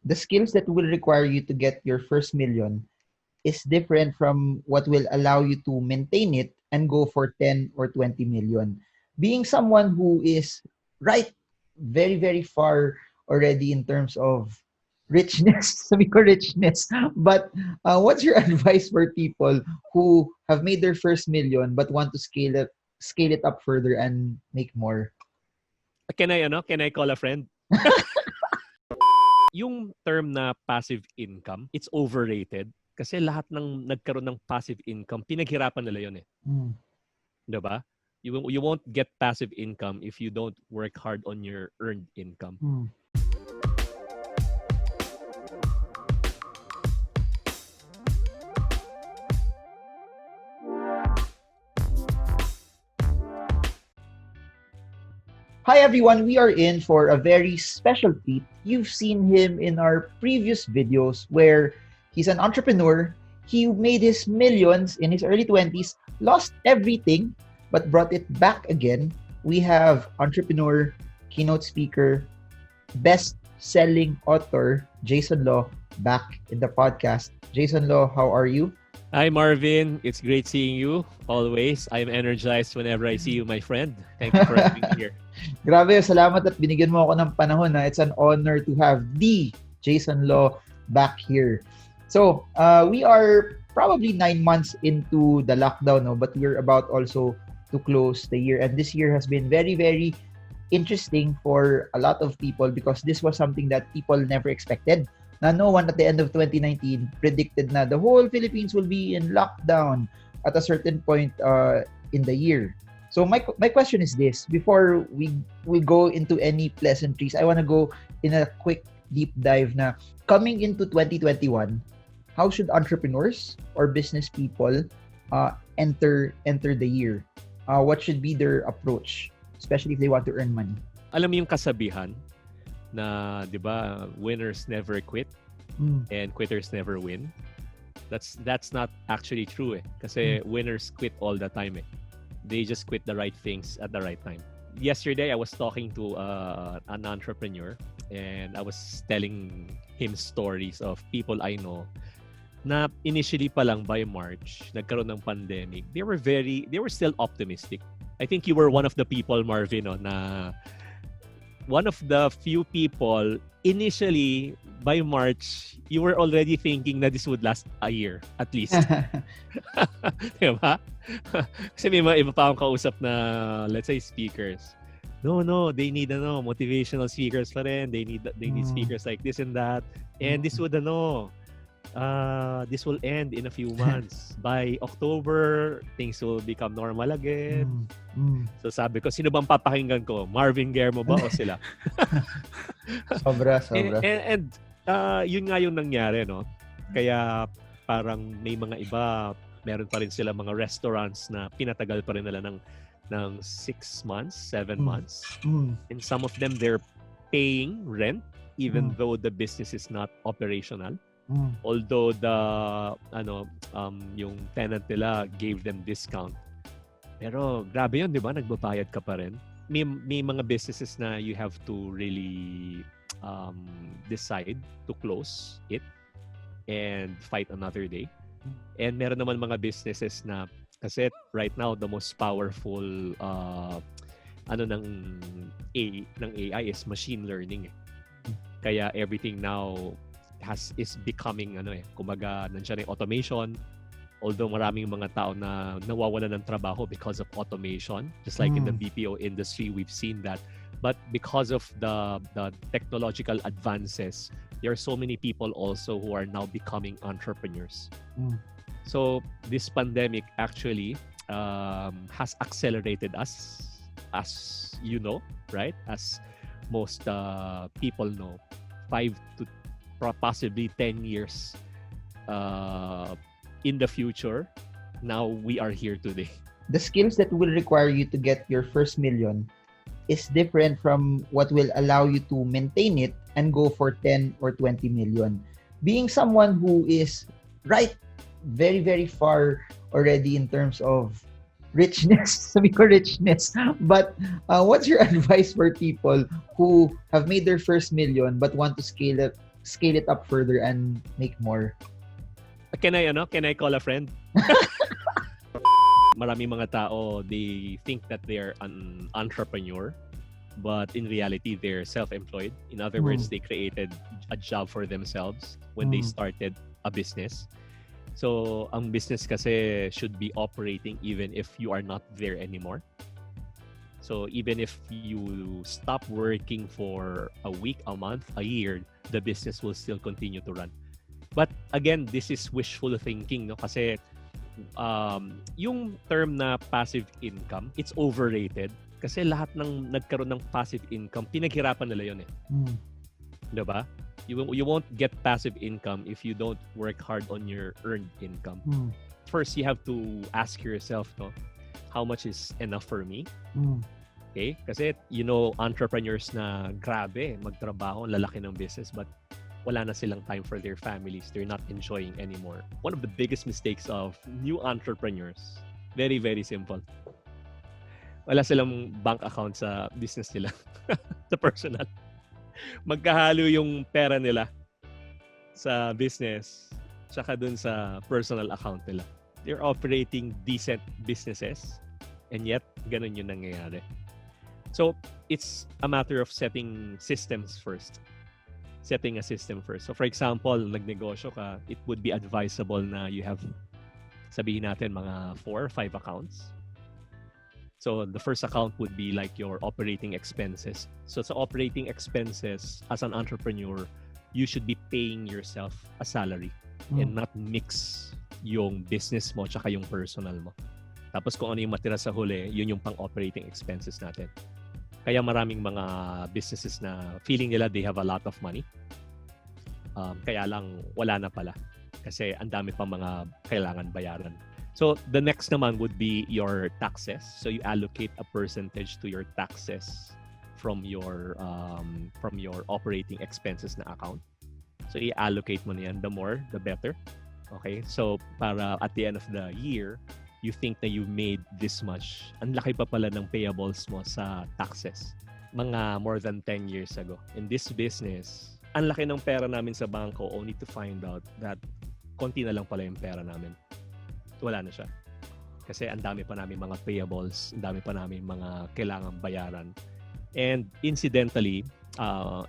the skills that will require you to get your first million is different from what will allow you to maintain it and go for 10 or 20 million. Being someone who is right very, very far already in terms of richness, sabi ko richness, but what's your advice for people who have made their first million but want to scale it up further and make more? Can I call a friend? Yung term na passive income, it's overrated kasi lahat ng nagkaroon ng passive income, pinaghirapan nila yun eh. Diba? You won't get passive income if you don't work hard on your earned income. Hi everyone, we are in for a very special treat. You've seen him in our previous videos where he's an entrepreneur. He made his millions in his early 20s, lost everything, but brought it back again. We have entrepreneur, keynote speaker, best-selling author, Jayson Lo, back in the podcast. Jayson Lo, how are you? Hi Marvin, it's great seeing you always. I'm energized whenever I see you, my friend. Thank you for being here. Grabe, salamat at binigyan mo ako ng panahon. It's an honor to have the Jayson Lo back here. So, we are probably 9 months into the lockdown, no? But we're about also to close the year. And this year has been very, very interesting for a lot of people because this was something that people never expected. Na no one at the end of 2019 predicted na the whole Philippines will be in lockdown at a certain point in the year. So my question is this: before we go into any pleasantries, I want to go in a quick deep dive. Na coming into 2021, how should entrepreneurs or business people enter the year? What should be their approach, especially if they want to earn money? Alam mo yung kasabihan na, 'di ba, winners never quit and quitters never win. That's not actually true eh. Kasi winners quit all the time eh. They just quit the right things at the right time. Yesterday, I was talking to an entrepreneur and I was telling him stories of people I know na initially pa lang by March, nagkaroon ng pandemic. They were still optimistic. I think you were one of the people, Marvin, no, na one of the few people initially by March, you were already thinking na this would last a year at least. Diba? Kasi may mga iba pa akong kausap na, let's say, speakers. No, they need motivational speakers pa rin. They need speakers like this and that. And this would this will end in a few months. By October, things will become normal again. So sabi ko, sino bang papakinggan ko? Marvin Guillermo ba o sila? Sobra. And yun nga yung nangyari, no? Kaya parang may mga iba, meron pa rin sila mga restaurants na pinatagal pa rin nila ng 6 months, 7 months. And some of them, they're paying rent even though the business is not operational. Although yung tenant nila gave them discount. Pero grabe yun, di ba? Nagbabayad ka pa rin. May mga businesses na you have to really decide to close it and fight another day. And meron naman mga businesses na kasi right now the most powerful ng AI is machine learning. Kaya everything now is becoming kumbaga nandiyan yung automation. Although maraming mga tao na nawawalan ng trabaho because of automation, just like in the BPO industry, we've seen that. But because of the technological advances, there are so many people also who are now becoming entrepreneurs. So this pandemic actually has accelerated us, as you know, right? As most people know, 5 to possibly 10 years in the future. Now we are here today. The skills that will require you to get your first million is different from what will allow you to maintain it and go for 10 or 20 million. Being someone who is right very, very far already in terms of richness, sabi ko richness, but what's your advice for people who have made their first million but want to scale scale it up further and make more? Can I call a friend? Maraming mga tao, they think that they're an entrepreneur, but in reality, they're self-employed. In other words, they created a job for themselves when they started a business. So, ang business kasi should be operating even if you are not there anymore. So, even if you stop working for a week, a month, a year, the business will still continue to run. But again, this is wishful thinking, no? Kasi yung term na passive income, it's overrated. Kasi lahat ng nagkaroon ng passive income, pinaghirapan nila yun eh. Diba? You won't get passive income if you don't work hard on your earned income. First, you have to ask yourself, no, how much is enough for me? Okay? Kasi, entrepreneurs na grabe, magtrabaho, lalaki ng business, but wala na silang time for their families. They're not enjoying anymore. One of the biggest mistakes of new entrepreneurs, very, very simple. Wala silang bank account sa business nila, sa personal. Magkahalo yung pera nila sa business tsaka dun sa personal account nila. They're operating decent businesses and yet ganun yung nangyayari. So, it's a matter of setting systems first. Setting a system first. So, for example, nagnegosyo ka, it would be advisable na you have, sabihin natin, mga 4 or 5 accounts. So, the first account would be like your operating expenses. So, sa operating expenses, as an entrepreneur, you should be paying yourself a salary and not mix yung business mo tsaka yung personal mo. Tapos kung ano yung matira sa huli, yun yung pang-operating expenses natin. Kaya maraming mga businesses na feeling nila they have a lot of money. Kaya lang wala na pala. Kasi ang dami pa mga kailangan bayaran. So, the next naman would be your taxes. So, you allocate a percentage to your taxes from your operating expenses na account. So, i-allocate mo na yan. The more, the better. Okay? So, para at the end of the year, you think na you made this much. Ang laki pa pala ng payables mo sa taxes. Mga more than 10 years ago. In this business, ang laki ng pera namin sa bangko only to find out that konti na lang pala yung pera namin. Wala na siya. Kasi ang dami pa namin mga payables, ang dami pa namin mga kailangang bayaran. And incidentally,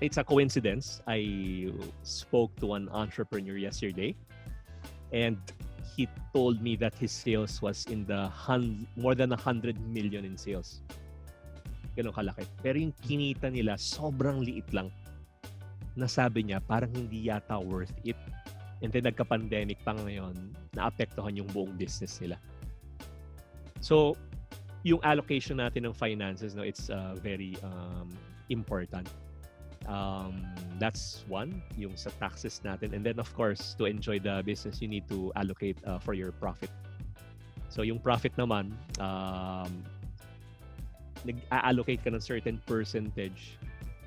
it's a coincidence. I spoke to an entrepreneur yesterday and he told me that his sales was in the more than 100 million in sales. Ganun kalaki. Pero yung kinita nila, sobrang liit lang. Nasabi niya, parang hindi yata worth it. And then nagka-pandemic pa ngayon, naapektuhan yung buong business nila. So, yung allocation natin ng finances, no, it's very important. That's one, yung sa taxes natin. And then, of course, to enjoy the business, you need to allocate for your profit. So, yung profit naman, nag-allocate ka ng certain percentage.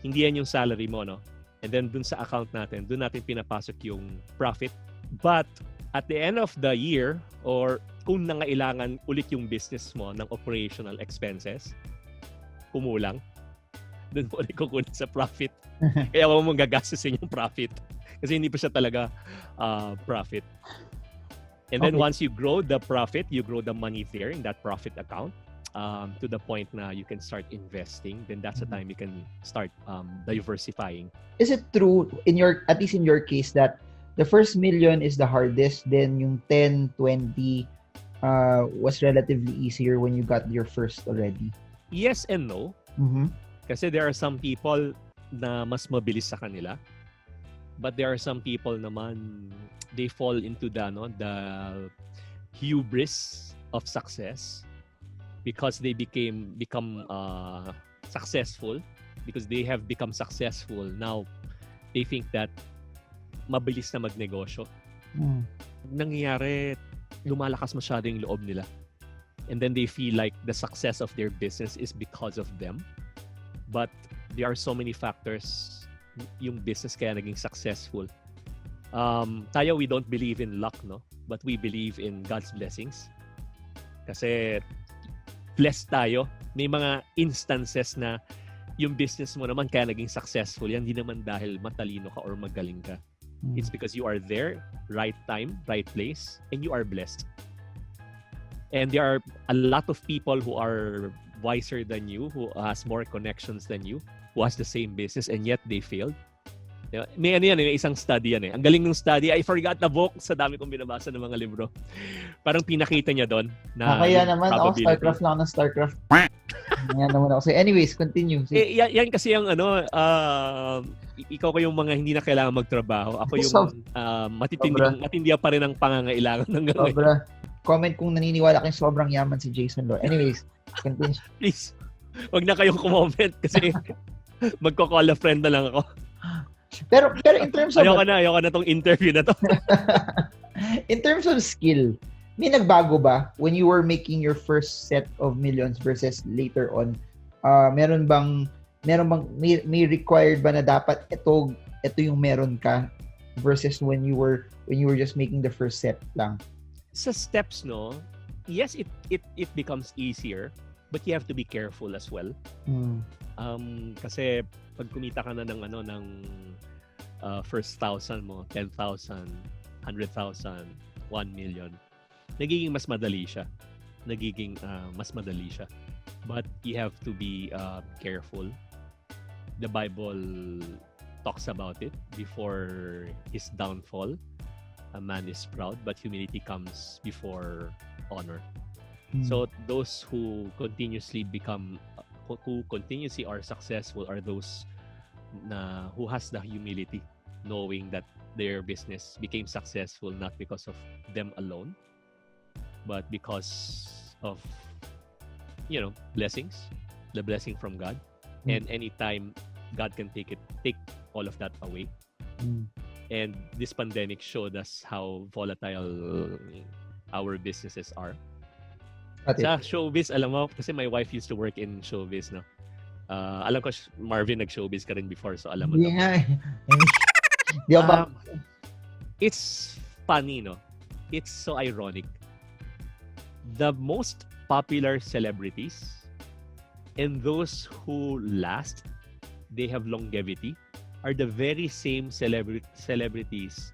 Hindi yan yung salary mo, no? And then dun sa account natin, dun natin pinapasok yung profit. But at the end of the year, or kung nangailangan ulit yung business mo ng operational expenses, kumulang, dun mo ulit kukunin sa profit. Kaya huwag mong gagastusin yung profit. Kasi hindi pa siya talaga profit. And then once you grow the profit, you grow the money there in that profit account. To the point na you can start investing, then that's the time you can start diversifying. Is it true at least in your case, that the first million is the hardest, then yung 10, 20 was relatively easier when you got your first already? Yes and no. Kasi there are some people na mas mabilis sa kanila, but there are some people naman, they fall into the hubris of success. Because they become successful, because they have become successful, now they think that mabilis na magnegosyo. Nangyayari, lumalakas masyado yung loob nila. And then they feel like the success of their business is because of them. But there are so many factors yung business kaya naging successful. Tayo, we don't believe in luck, no? But we believe in God's blessings. Kasi blessed tayo. May mga instances na yung business mo naman kaya naging successful. Yan, hindi naman dahil matalino ka or magaling ka. It's because you are there, right time, right place, and you are blessed. And there are a lot of people who are wiser than you, who has more connections than you, who has the same business, and yet they failed. May may isang study yan eh. Ang galing ng study. I forgot the book. Sa dami kong binabasa ng mga libro. Parang pinakita niya doon na kaya naman ako probability. StarCraft lang ng StarCraft. Yan naman ako. So anyways, continue. Yan kasi yung ikaw ko yung mga hindi na kailangan magtrabaho. Ako yung matindi pa rin ang pangangailangan ng ngayon. Sobra. Comment kung naniniwala kayong sobrang yaman si Jayson Lo. Anyways, continue. Please, wag na kayong comment kasi magko-call a friend na lang ako. Pero in terms of... Ayoko na tong interview na to. In terms of skill, may nagbago ba when you were making your first set of millions versus later on? May required ba na dapat ito yung meron ka versus when you were just making the first set lang? Sa steps, no? Yes, it becomes easier, but you have to be careful as well. Kasi pag kumita ka na ng first 1,000 mo, 10,000, 100,000, 1 million, nagiging mas madali siya. But you have to be careful. The Bible talks about it. Before his downfall, a man is proud, but humility comes before honor. So those who continuously are successful are those who has the humility, knowing that their business became successful not because of them alone, but because of blessings, the blessing from God. And anytime God can take all of that away. And this pandemic showed us how volatile our businesses are. Sa showbiz, alam mo, kasi my wife used to work in showbiz, no? Alam ko, Marvin, nag-showbiz ka rin before, so alam mo. It's funny, no? It's so ironic. The most popular celebrities and those who last, they have longevity, are the very same celebrities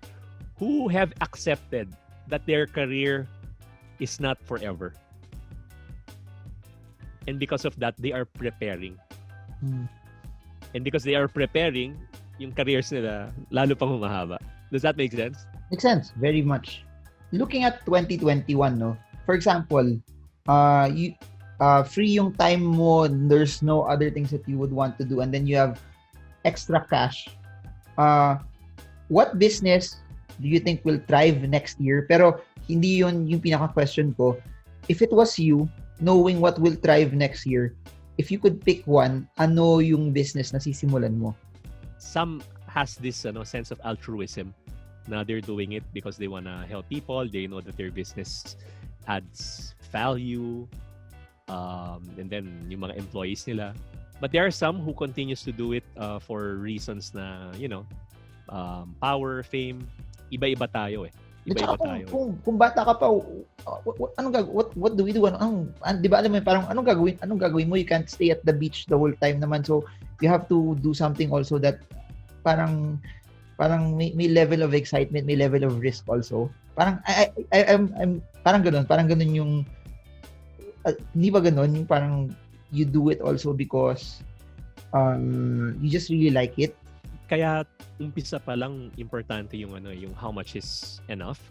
who have accepted that their career is not forever. And because of that, they are preparing. And because they are preparing, yung careers nila lalo pang humahaba. Does that make sense? Makes sense, very much. Looking at 2021, no? For example, free yung time mo, there's no other things that you would want to do, and then you have extra cash. What business do you think will thrive next year? Pero hindi yun yung pinaka-question ko. If it was you, knowing what will thrive next year, if you could pick one, ano yung business na sisimulan mo? Some has this sense of altruism na they're doing it because they wanna help people. They know that their business adds value, and then yung mga employees nila. But there are some who continues to do it for reasons na, power, fame. Iba-iba tayo eh. Iba-iba tayo. Kung bata ka pa, what do we do? Di ba alam mo, parang anong gagawin mo? You can't stay at the beach the whole time naman. So you have to do something also that parang may level of excitement, may level of risk also. Parang I'm parang ganun yung hindi ba ganun yung parang you do it also because you just really like it. Kaya umpisa pa lang importante yung yung how much is enough.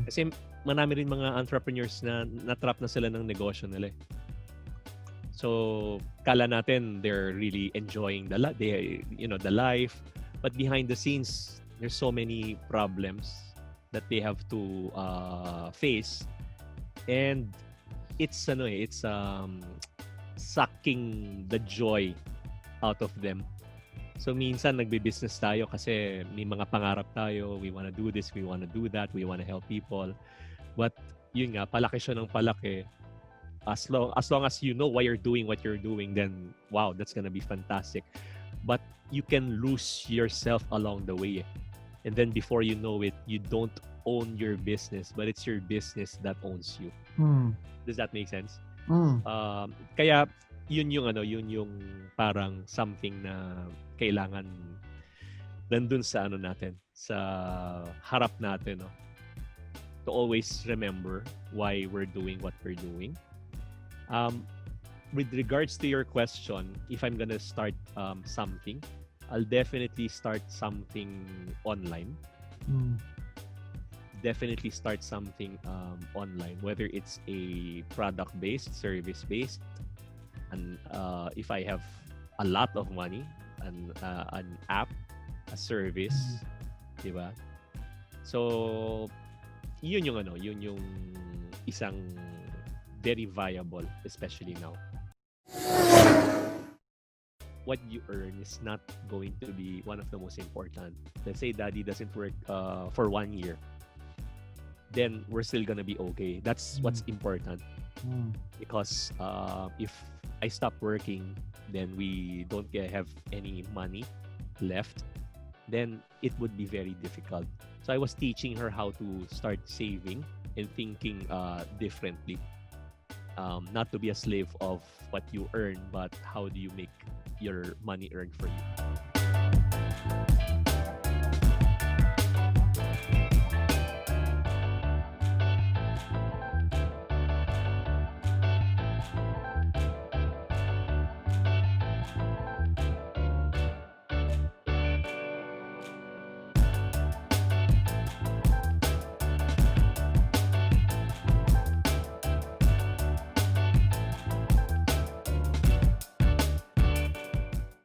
Kasi marami rin mga entrepreneurs na natrap na sila ng negosyo nila. So kala natin they're really enjoying the life, but behind the scenes there's so many problems that they have to face, and it's sucking the joy out of them. So minsan nagbe-business tayo kasi may mga pangarap tayo, we wanna do this, we wanna do that, we wanna help people. But yun nga, palaki siya ng palaki. As long as you know why you're doing what you're doing, then wow, that's gonna be fantastic. But you can lose yourself along the way. And then before you know it, you don't own your business, but it's your business that owns you. Does that make sense? Kaya yun yung parang something na kailangan nandun sa natin, sa harap natin, no? To always remember why we're doing what we're doing. With regards to your question, if I'm gonna start something, I'll definitely start something online. Definitely start something online, whether it's a product-based, service-based, and if I have a lot of money, an app, a service, di ba? So, yun yung isang very viable, especially now. What you earn is not going to be one of the most important. Let's say daddy doesn't work for 1 year. Then we're still gonna be okay. That's what's important. Because if I stop working, then we don't have any money left, then it would be very difficult. So I was teaching her how to start saving and thinking differently. Not to be a slave of what you earn, but how do you make your money earn for you.